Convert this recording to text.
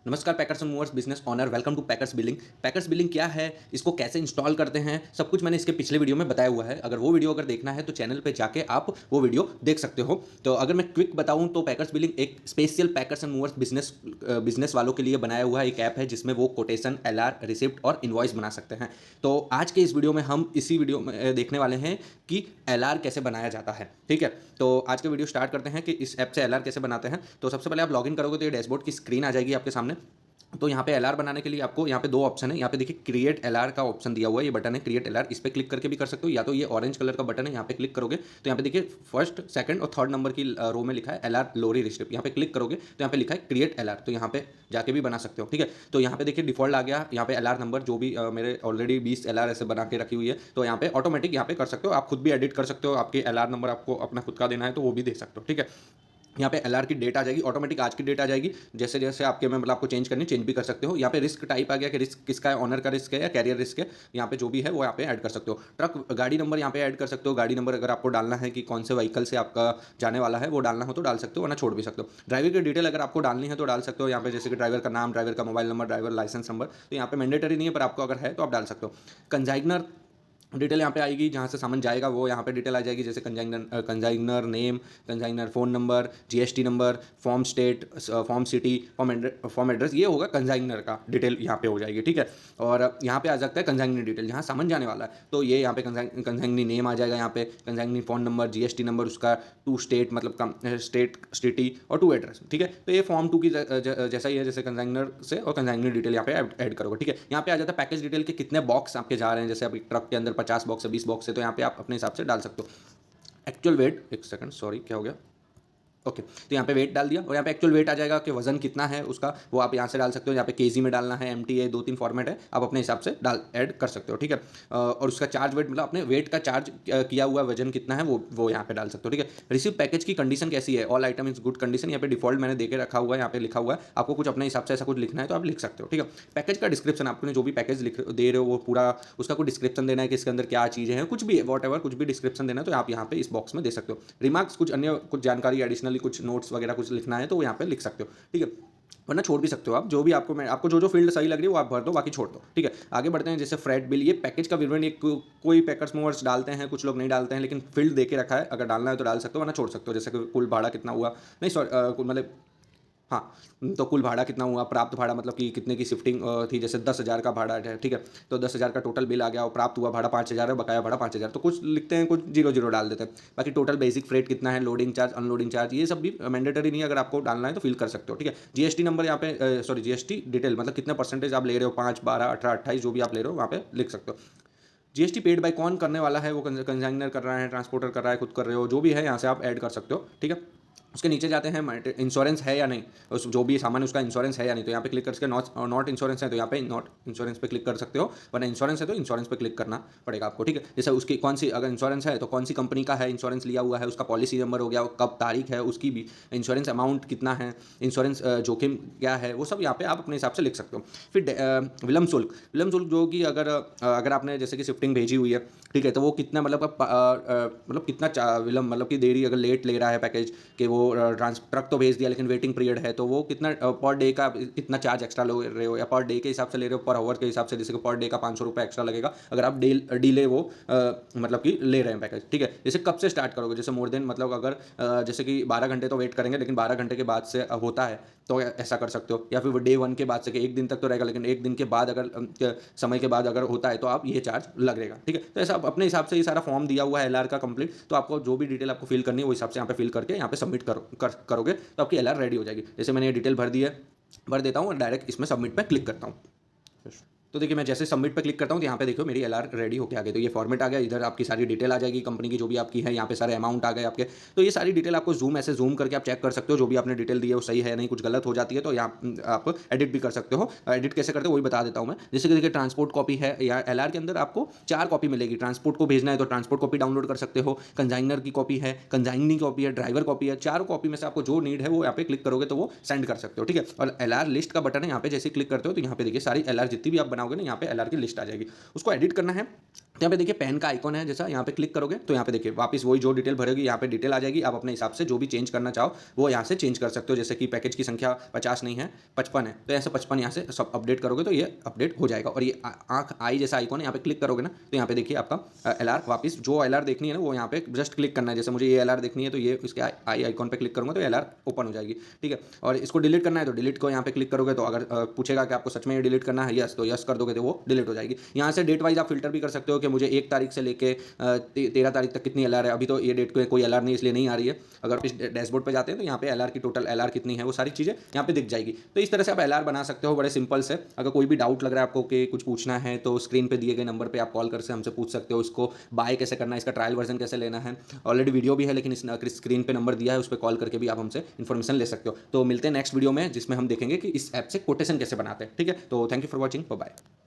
नमस्कार packers and movers business owner, welcome to packers billing. Packers billing क्या है, इसको कैसे इंस्टॉल करते हैं, सब कुछ मैंने इसके पिछले वीडियो में बताया हुआ है। अगर वो वीडियो देखना है तो चैनल पे जाके आप वो वीडियो देख सकते हो। तो अगर मैं क्विक बताऊं तो पैकर्स बिलिंग एक special packers and movers business वालों के लिए बनाया हुआ एक ऐप है जिसमें वो कोटेशन, एलआर, रिसिप्ट और इनवॉइस बना सकते हैं। तो आज के इस वीडियो में हम इसी वीडियो में देखने वाले हैं कि एलआर कैसे बनाया जाता है। ठीक है, तो आज के वीडियो स्टार्ट करते हैं कि इस ऐप से एलआर कैसे बनाते हैं। तो सबसे पहले आप लॉगिन करोगे तो ये डैशबोर्ड की स्क्रीन आ जाएगी आपके सामने। तो यहाँ पे एलआर बनाने के लिए आपको यहाँ पे दो ऑप्शन है। यहाँ पे देखिए क्रिएट एलआर का ऑप्शन दिया हुआ है, ये बटन है क्रिएट एलआर, इस पर क्लिक करके भी कर सकते हो, या तो ये ऑरेंज कलर का बटन है, यहाँ पे क्लिक करोगे तो यहाँ पे देखिए फर्स्ट, सेकंड और थर्ड नंबर की रो में लिखा है एलआर लोरी रिसिप्ट। यहाँ पे क्लिक करोगे तो यहाँ पे लिखा है क्रिएट एलआर, तो यहाँ पे जाके भी बना सकते हो। ठीक है, तो यहाँ पे देखिए डिफॉल्ट आ गया, यहाँ पे एलआर नंबर जो भी मेरे ऑलरेडी 20 एलआर ऐसे बना के रखी हुई है, तो यहाँ पे ऑटोमेटिक यहाँ पे कर सकते हो। आप खुद भी एडिट कर सकते हो, आपके एलआर नंबर आपको अपना खुद का देना है तो वो भी दे सकते हो। ठीक है, यहाँ पे एलआर की डेट आ जाएगी, ऑटोमेटिक आज की डेट आ जाएगी। जैसे जैसे आपके में मतलब आपको चेंज करनी, चेंज भी कर सकते हो। यहाँ पे रिस्क टाइप आ गया कि रिस्क किसका है, ऑनर का रिस्क है या कैरियर रिस्क है, यहाँ पे जो भी है वो यहाँ पे ऐड कर सकते हो। ट्रक गाड़ी नंबर यहाँ पे ऐड कर सकते हो। गाड़ी नंबर अगर आपको डालना है कि कौन से व्हीकल से आपका जाने वाला है वो डालना हो तो डाल सकते हो, वरना छोड़ भी सकते हो। ड्राइवर की डिटेल अगर आपको डालनी है तो डाल सकते हो यहाँ पे, जैसे कि ड्राइवर का नाम, ड्राइवर का mobile number, driver licence number. तो यहाँ पे मैंडेटरी नहीं है, पर आपको अगर है तो आप डाल सकते हो। कंजाइनर डिटेल यहाँ पे आएगी, जहाँ से सामान जाएगा वो यहाँ पे डिटेल आ जाएगी, जैसे consignor name, consignor phone number, GST number, from state, from city, from address, ये होगा कंजाइनर का डिटेल यहाँ पे हो जाएगी। ठीक है, और यहाँ पे आ सकता है कंजाइनर डिटेल, जहाँ सामान जाने वाला है तो ये यहाँ पे कंजाइनर नेम आ जाएगा, यहाँ पे कंजाइनर फ़ोन नंबर, जीएसटी नंबर, उसका टू स्टेट मतलब स्टेट सिटी और टू एड्रेस। ठीक है, तो ये फॉर्म 2 की जैसा ही है, जैसे कंजाइनर से, और कंजाइनर डिटेल यहाँ पे ऐड करोगे। ठीक है, यहाँ पे आ जाता है पैकेज डिटेल के कितने बॉक्स आपके जा रहे हैं, जैसे अभी ट्रक के अंदर 50 बॉक्स है, 20 बॉक्स है, तो यहाँ पे आप अपने हिसाब से डाल सकते हो। एक्चुअल वेट, एक सेकंड, सॉरी क्या हो गया, ओके, तो यहाँ पे वेट डाल दिया और यहाँ पे एक्चुअल वेट आ जाएगा कि वजन कितना है उसका, वो आप यहाँ से डाल सकते हो। यहाँ पे केजी में डालना है, एमटीए, 2-3 फॉर्मेट है, आप अपने हिसाब से डाल ऐड कर सकते हो। ठीक है, और उसका चार्ज वेट मतलब अपने वेट का चार्ज किया हुआ वजन कितना है वो यहाँ पे डाल सकते हो। ठीक है, रिसीव पैकेज की कंडीशन कैसी है, all item is good condition, यहाँ पे डिफॉल्ट मैंने देके रखा हुआ है, यहाँ पे लिखा हुआ है। आपको कुछ अपने हिसाब से ऐसा कुछ लिखना है तो आप लिख सकते हो। ठीक है, पैकेज का डिस्क्रिप्शन, आपने जो भी पैकेज दे रहे हो वो पूरा उसका कुछ डिस्क्रिप्शन देना है कि इसके अंदर क्या चीज़ें हैं, कुछ भी वॉट एवर, कुछ भी डिस्क्रिप्शन देना है तो आप यहाँ पे इस बॉक्स में दे सकते हो। रिमार्क्स, कुछ अन्य कुछ जानकारी एडिशनली, कुछ नोट्स वगैरह कुछ लिखना है तो यहाँ पे लिख सकते हो। ठीक है, वरना छोड़ भी सकते हो आप, जो भी आपको जो फील्ड सही लग रही है वो आप भर दो, बाकी छोड़ दो। ठीक है, आगे बढ़ते हैं। जैसे फ्रेट बिल, ये पैकेज का विवरण एक कोई पैकर्स मूवर्स डालते हैं, कुछ लोग नहीं डालते हैं, लेकिन फील्ड देके रखा है, अगर डालना है तो डाल सकते हो, वरना छोड़ सकते हो। जैसे कि कुल भाड़ा कितना हुआ, नहीं सॉरी, मतलब हाँ, तो कुल भाड़ा कितना हुआ, प्राप्त भाड़ा मतलब कि कितने की शिफ्टिंग थी, जैसे 10,000 का भाड़ा है। ठीक है, तो 10,000 का टोटल बिल आ गया और प्राप्त हुआ भाड़ा 5,000 है, बकाया भाड़ा 5,000, तो कुछ लिखते हैं, कुछ 0-0 डाल देते हैं। बाकी टोटल बेसिक फ्रेट कितना है, लोडिंग चार्ज, अनलोडिंग चार्ज, ये सब भी मैंडेटरी नहीं है, अगर आपको डालना है तो फिल कर सकते हो। ठीक है, जीएसटी नंबर यहाँ पे, सॉरी जीएसटी डिटेल मतलब कितना परसेंटेज आप ले रहे हो, 5, 12, 18, 28 जो भी आप ले रहे हो वहाँ पे लिख सकते हो। जीएसटी पेड बाय कौन करने वाला है, वो कंजाइनर कर रहा है, ट्रांसपोर्टर कर रहा है, खुद कर रहे हो, जो भी है यहाँ से आप ऐड कर सकते हो। ठीक है, उसके नीचे जाते हैं, इंश्योरेंस है या नहीं, उस जो भी सामान उसका इंश्योरेंस है या नहीं, तो यहाँ पे क्लिक करके नॉट इंश्योरेंस है तो यहाँ पे नॉट इंश्योरेंस पे क्लिक कर सकते हो, वरना इंश्योरेंस है तो इंश्योरेंस पे क्लिक करना पड़ेगा आपको। ठीक है, जैसे उसकी कौन सी, अगर इंश्योरेंस है तो कौन सी कंपनी का है, इंश्योरेंस लिया हुआ है, उसका पॉलिसी नंबर हो गया, कब तारीख है उसकी भी, इंश्योरेंस अमाउंट कितना है, इंश्योरेंस जोखिम क्या है, वो सब यहाँ पे आप अपने हिसाब से लिख सकते हो। फिर विलम्ब शुल्क जो कि अगर आपने जैसे कि शिफ्टिंग भेजी हुई है, ठीक है, तो वो कितना मतलब कितना विलम्ब मतलब कि देरी, अगर लेट ले रहा है पैकेज कि वो ट्रक तो भेज दिया लेकिन वेटिंग पीरियड है, तो वो कितना पर डे का कितना चार्ज एक्स्ट्रा ले रहे हो, या पर डे के हिसाब से ले रहे हो, पर आवर के हिसाब से, जैसे कि पर डे का 500 रुपये एक्स्ट्रा लगेगा अगर आप डीले वो मतलब कि ले रहे हैं पैकेज। ठीक है, जैसे कब से स्टार्ट करोगे, जैसे मोर देन मतलब अगर जैसे कि 12 घंटे तो वेट करेंगे लेकिन 12 घंटे के बाद से होता है तो ऐसा कर सकते हो, या फिर डे 1 के बाद से कि 1 दिन तक तो रहेगा लेकिन 1 दिन के बाद अगर समय के बाद अगर होता है तो आप ये चार्ज लगेगा। ठीक है, तो ऐसा अपने हिसाब से ये सारा फॉर्म दिया हुआ है एलआर का कंप्लीट, तो आपको जो भी डिटेल आपको फिल करनी है वो हिसाब से यहाँ पे फिल करके यहाँ पे सबमिट करोगे तो आपकी एलआर रेडी हो जाएगी। जैसे मैंने ये डिटेल भर देता हूँ और डायरेक्ट इसमें सबमिट पे क्लिक करता हूँ। तो देखिए मैं जैसे सबमिट पे क्लिक करता हूँ तो यहाँ पे देखो मेरी एलआर रेडी होकर आ गई, तो ये फॉर्मेट आ गया, इधर आपकी सारी डिटेल आ जाएगी कंपनी की जो भी आपकी है, यहाँ पे सारे अमाउंट आ गए आपके। तो ये सारी डिटेल आपको ऐसे जूम करके आप चेक कर सकते हो, जो भी आपने डिटेल दी है वो सही है नहीं, कुछ गलत हो जाती है तो यहाँ आप एडिट भी कर सकते हो। एडिट कैसे करते हो वही बता देता हूँ मैं। जैसे कि देखिए ट्रांसपोर्ट कॉपी है, या एलआर के अंदर आपको 4 कॉपी मिलेगी। ट्रांसपोर्ट को भेजना है तो ट्रांसपोर्ट कॉपी डाउनलोड कर सकते हो, कंजाइनर की कॉपी है, कंजाइनी कॉपी है, ड्राइवर कॉपी है, 4 कॉपी में से आपको जो नीड है वो यहाँ पे क्लिक करोगे तो वो सेंड कर सकते हो। ठीक है, और एलआर लिस्ट का बटन है, यहाँ पे जैसे क्लिक करते हो तो यहाँ पे देखिए सारी एलआर जितनी भी आप बनाओगे ना, यहाँ पे एलआर की लिस्ट आ जाएगी, उसको एडिट करना है। तो यहाँ पे देखिए पेन का आइकॉन है, जैसा यहाँ पे क्लिक करोगे तो यहाँ पे देखिए वापस वही जो डिटेल भरोगी यहाँ पे डिटेल आ जाएगी। आप अपने हिसाब से जो भी चेंज करना चाहो वो यहाँ से चेंज कर सकते हो। जैसे कि पैकेज की संख्या 50 नहीं है 55 है, तो ऐसे 55 यहाँ से सब अपडेट करोगे तो ये अपडेट हो जाएगा। और ये आँख आई जैसा आइकॉन है, यहाँ पे क्लिक करोगे ना तो यहाँ पे देखिए आपका LR वापस जो LR देखनी है ना वो यहाँ पे जस्ट क्लिक करना है। जैसे मुझे ये LR देखनी है तो ये इसके आई आइकॉन पे क्लिक करूँगा तो LR ओपन हो जाएगी, ठीक है। और इसको डिलीट करना है तो डिलीट को यहाँ पे क्लिक करोगे तो अगर पूछेगा कि आपको सच में ये डिलीट करना है यस, तो यस कर दोगे तो वो डिलीट हो जाएगी। यहाँ से डेट वाइज आप फिल्टर भी कर सकते हो कि मुझे 1 तारीख से लेके 13 तारीख तक कितनी LR है। अभी तो ये डेट को कोई LR नहीं इसलिए नहीं आ रही है। अगर इस डैशबोर्ड पे जाते हैं तो यहाँ पे LR की टोटल LR कितनी है वो सारी चीज़ें यहाँ पे दिख जाएगी। तो इस तरह से आप LR बना सकते हो बड़े सिंपल से। अगर कोई भी डाउट लग रहा है आपको कि कुछ पूछना है तो स्क्रीन पे दिए गए नंबर पे आप कॉल कर से हमसे पूछ सकते हो। इसको बाय कैसे करना है, इसका ट्रायल वर्जन कैसे लेना है, ऑलरेडी वीडियो भी है लेकिन इस स्क्रीन पे नंबर दिया है उस पर कॉल करके भी आप हमसे इन्फॉर्मेशन ले सकते हो। तो मिलते हैं नेक्स्ट वीडियो में जिसमें हम देखेंगे कि इस ऐप से कोटेशन कैसे बनाते हैं, ठीक है। तो thank you for watching, bye bye.